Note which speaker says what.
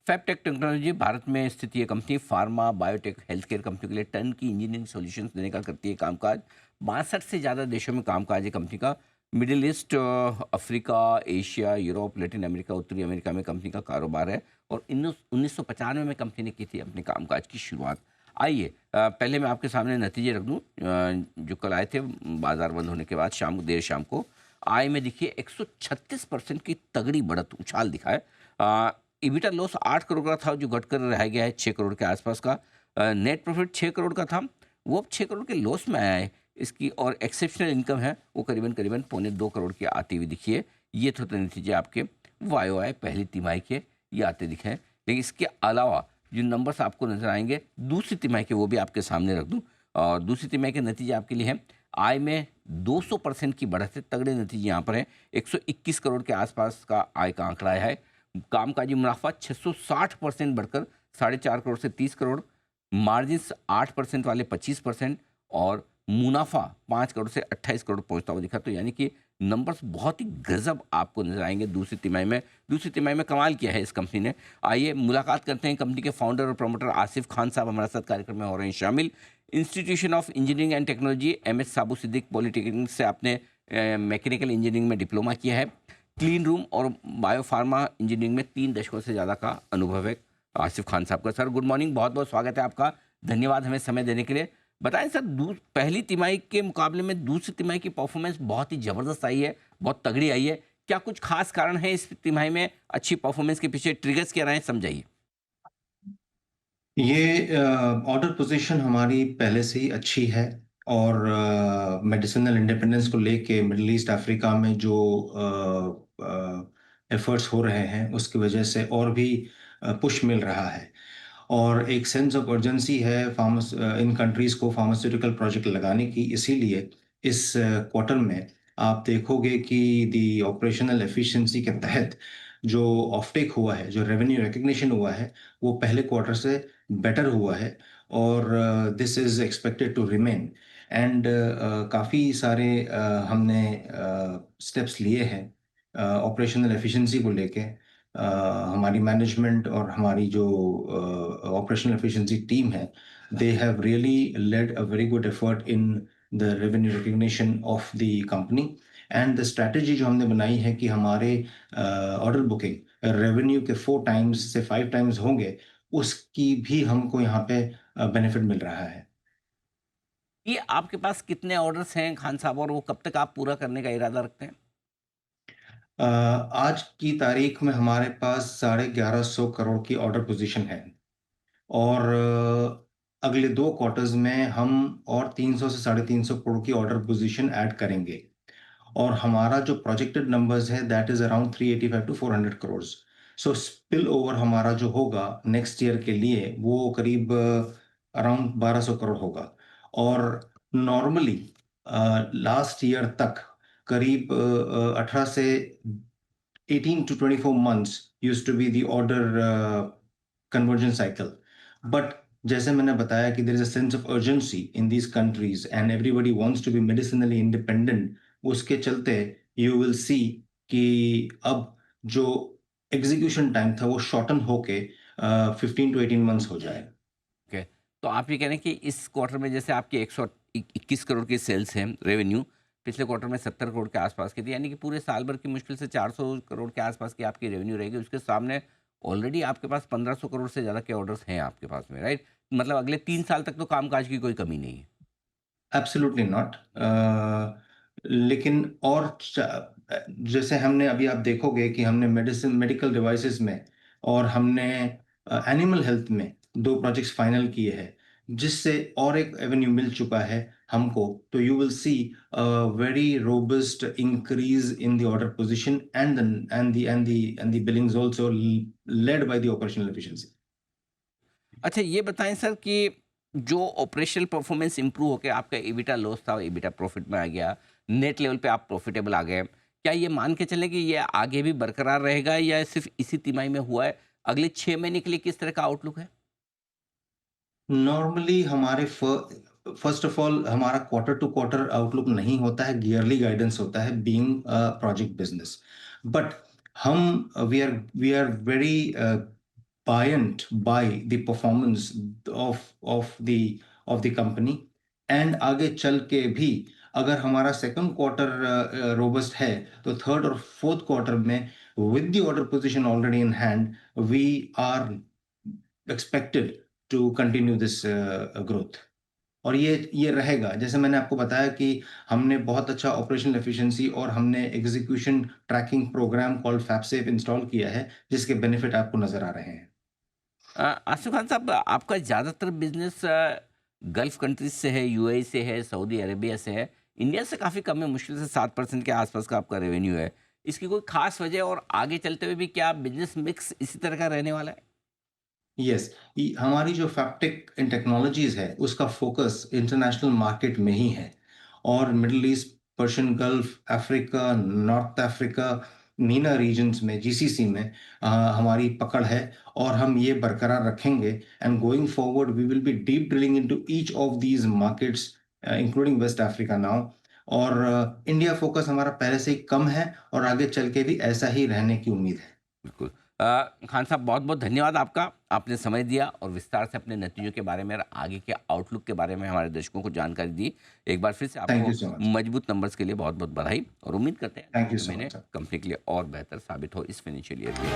Speaker 1: फैबटेक technology Bharat में स्थित ये company pharma, biotech, health care company के लिए टन की इंजीनियरिंग सॉल्यूशंस देने का करती है कामकाज। 62 से ज़्यादा देशों में कामकाज है कंपनी का। Middle east, Africa, Asia, Europe, Latin America, उत्तरी अमेरिका में कंपनी का कारोबार है। और 1995 में कंपनी ने की थी अपने कामकाज की शुरुआत। आइए, पहले मैं आपके सामने नतीजे रख दूं, जो कल आए थे बाजार बंद होने के बाद शाम देर शाम को। आय में देखिए 136% की तगड़ी बढ़त, उछाल दिखा है। इबिटा लॉस 8 करोड़ का था, जो घटकर रह गया है 6 करोड़ के आसपास का। नेट प्रॉफिट 6 करोड़ का था, वो अब 6 करोड़ के लॉस में आया है इसकी। और एक्सेप्शनल इनकम है वो करीबन करीबन पौने 2 करोड़ की आती हुई दिखी है। ये तो नतीजे आपके वाई वाई पहली तिमाही के ये आते दिखे हैं। लेकिन इसके अलावा जो नंबर्स आपको नजर आएंगे दूसरी तिमाही के, वो भी आपके सामने रख दूं। और दूसरी तिमाही के नतीजे आपके लिए हैं। आय में 200% की बढ़त है, तगड़े नतीजे यहाँ पर हैं। 121 करोड़ के आसपास का आय का आंकड़ा है। कामकाजी मुनाफा 660% बढ़कर 4.5 करोड़ से 30 करोड़। मार्जिन्स 8% वाले 25%। और मुनाफा 5 करोड़ से 28 करोड़ पहुंचता हुआ दिखा। तो यानी कि नंबर्स बहुत ही गजब आपको नजर आएंगे दूसरी तिमाही में। दूसरी तिमाही में कमाल किया है इस कंपनी ने। आइए मुलाकात करते हैं कंपनी के फाउंडर और प्रमोटर आसिफ खान साहब हमारे साथ कार्यक्रम में हो रहे हैं शामिल। Institution of Engineering and Technology, MS Saboo Siddik Polytechnic से आपने मैकेनिकल इंजीनियरिंग में डिप्लोमा किया है। क्लीन रूम और बायोफार्मा इंजीनियरिंग में 3 दशकों से ज़्यादा का अनुभव है आसिफ खान साहब का। सर गुड मॉर्निंग, बहुत बहुत स्वागत है आपका। धन्यवाद हमें समय देने के लिए। बताएं सर, पहली तिमाही के मुकाबले में दूसरी तिमाही की परफॉर्मेंस बहुत ही ज़बरदस्त आई है, बहुत तगड़ी आई है। क्या कुछ खास कारण है इस तिमाही में अच्छी परफॉर्मेंस के पीछे? ट्रिगर्स क्या रहे हैं, समझाइए।
Speaker 2: ये ऑर्डर पोजीशन हमारी पहले से ही अच्छी है। और मेडिसिनल इंडिपेंडेंस को लेके मिडिल ईस्ट अफ्रीका में जो एफर्ट्स हो रहे हैं उसकी वजह से और भी पुश मिल रहा है। और एक सेंस ऑफ अर्जेंसी है फार्मास इन कंट्रीज़ को फार्मास्यूटिकल प्रोजेक्ट लगाने की। इसीलिए इस क्वार्टर में आप देखोगे कि दी ऑपरेशनल एफिशिएंसी के तहत जो ऑफटेक हुआ है, जो रेवेन्यू रिकग्निशन हुआ है, वो पहले क्वार्टर से बेटर हुआ है। और this is expected to remain. And काफ़ी सारे हमने स्टेप्स लिए हैं ऑपरेशनल एफिशिएंसी को लेके। हमारी मैनेजमेंट और हमारी जो ऑपरेशनल एफिशिएंसी टीम है, they have really led a very good effort in the revenue recognition of the company. And the strategy जो हमने बनाई है कि हमारे ऑर्डर बुकिंग रेवेन्यू के 4 टाइम्स से 5 टाइम्स होंगे, उसकी भी हमको यहाँ पे बेनिफिट मिल रहा है।
Speaker 1: ये आपके पास कितने ऑर्डर्स हैं खान साहब, और वो कब तक आप पूरा करने का इरादा रखते हैं?
Speaker 2: आज की तारीख में हमारे पास 1150 करोड़ की ऑर्डर पोजीशन है। और अगले 2 क्वार्टर्स में हम और 300 से 350 करोड़ की ऑर्डर पोजीशन ऐड करेंगे। और हमारा जो प्रोजेक्टेड नंबर्स है that is around 385 to 400 crore. So spill over हमारा जो होगा नेक्स्ट ईयर के लिए वो करीब अराउंड 1200 करोड़ होगा। और नॉर्मली लास्ट ईयर तक करीब 18 से 18 to 24 months used to be the order conversion cycle. But जैसे मैंने बताया कि there is a sense of urgency in these countries and everybody wants to be medicinally independent, उसके चलते you will see कि अब जो एग्जीक्यूशन टाइम था वो शॉर्टन होके 15 to 18 months हो जाए।
Speaker 1: ओके, तो आप ये कह रहे हैं कि इस क्वार्टर में जैसे आपकी 121 करोड़ की सेल्स हैं रेवेन्यू, पिछले क्वार्टर में 70 करोड़ के आसपास की थी, यानी कि पूरे साल भर की मुश्किल से 400 करोड़ के आसपास की आपकी रेवेन्यू रहेगी। उसके सामने ऑलरेडी आपके पास 1500 करोड़ से ज़्यादा के ऑर्डर्स हैं आपके पास में, राइट? मतलब अगले 3 साल तक तो कामकाज की कोई कमी नहीं है।
Speaker 2: Absolutely not. लेकिन और जैसे हमने अभी आप देखोगे कि हमने मेडिकल डिवाइसेस में और हमने एनिमल हेल्थ में 2 प्रोजेक्ट्स फाइनल किए हैं, जिससे और एक एवेन्यू मिल चुका है हमको। तो you will see very robust increase in the order position and the Billings also led by the operational efficiency.
Speaker 1: अच्छा, ये बताएं सर कि जो ऑपरेशनल परफॉर्मेंस इंप्रूव होकर आपका एबिटा लॉस था एबिटा प्रॉफिट में आ गया, नेट लेवल पे आप प्रॉफिटेबल आ गए, क्या ये मान के चलें कि ये आगे भी बरकरार रहेगा या सिर्फ इसी तिमाही में हुआ है? अगले 6 महीने के लिए किस तरह का आउटलुक है?
Speaker 2: नॉर्मली हमारे फर्स्ट ऑफ ऑल हमारा क्वार्टर टू क्वार्टर आउटलुक नहीं होता है, ईयरली गाइडेंस होता है बीइंग प्रोजेक्ट बिजनेस। बट हम we are very buoyant by the performance of the company, and आगे चल के भी अगर हमारा सेकंड क्वार्टर रोबस्ट है तो थर्ड और फोर्थ क्वार्टर में with the order position already in hand, we are expected to continue this growth. और ये रहेगा, जैसे मैंने आपको बताया कि हमने बहुत अच्छा ऑपरेशनल एफिशिएंसी और हमने execution tracking program called FabSafe install किया है, जिसके बेनिफिट आपको नजर आ रहे हैं।
Speaker 1: आसिफ खान साहब, आपका ज़्यादातर बिजनेस गल्फ कंट्रीज से है, यूएई से है, सऊदी अरेबिया से है, इंडिया से काफ़ी कम है, मुश्किल से 7% के आसपास का आपका रेवेन्यू है। इसकी कोई खास वजह, और आगे चलते हुए भी क्या बिजनेस मिक्स इसी तरह का रहने वाला है?
Speaker 2: यस, हमारी जो फैक्टिक इन टेक्नोलॉजीज है उसका फोकस इंटरनेशनल मार्केट में ही है, और Middle East, Persian Gulf, Africa, North Africa, MENA regions में, जीसीसी में हमारी पकड़ है, और हम ये बरकरार रखेंगे। And going forward we will be deep drilling into each of these markets, including West Africa now. और इंडिया फोकस हमारा पहले से ही कम है, और आगे चल के भी ऐसा ही रहने की उम्मीद है।
Speaker 1: बिल्कुल। खान साहब, बहुत बहुत धन्यवाद आपका। आपने समय दिया और विस्तार से अपने नतीजों के बारे में और आगे के आउटलुक के बारे में हमारे दर्शकों को जानकारी दी। एक बार फिर से
Speaker 2: थैंक यू
Speaker 1: आपको
Speaker 2: सो मच।
Speaker 1: मजबूत नंबर्स के लिए बहुत बहुत बधाई, और उम्मीद करते हैं
Speaker 2: थैंक यू
Speaker 1: आगामी
Speaker 2: सो
Speaker 1: महीने
Speaker 2: मच सर।
Speaker 1: कंपनी के लिए और बेहतर साबित हो इस फाइनेंशियल ईयर में।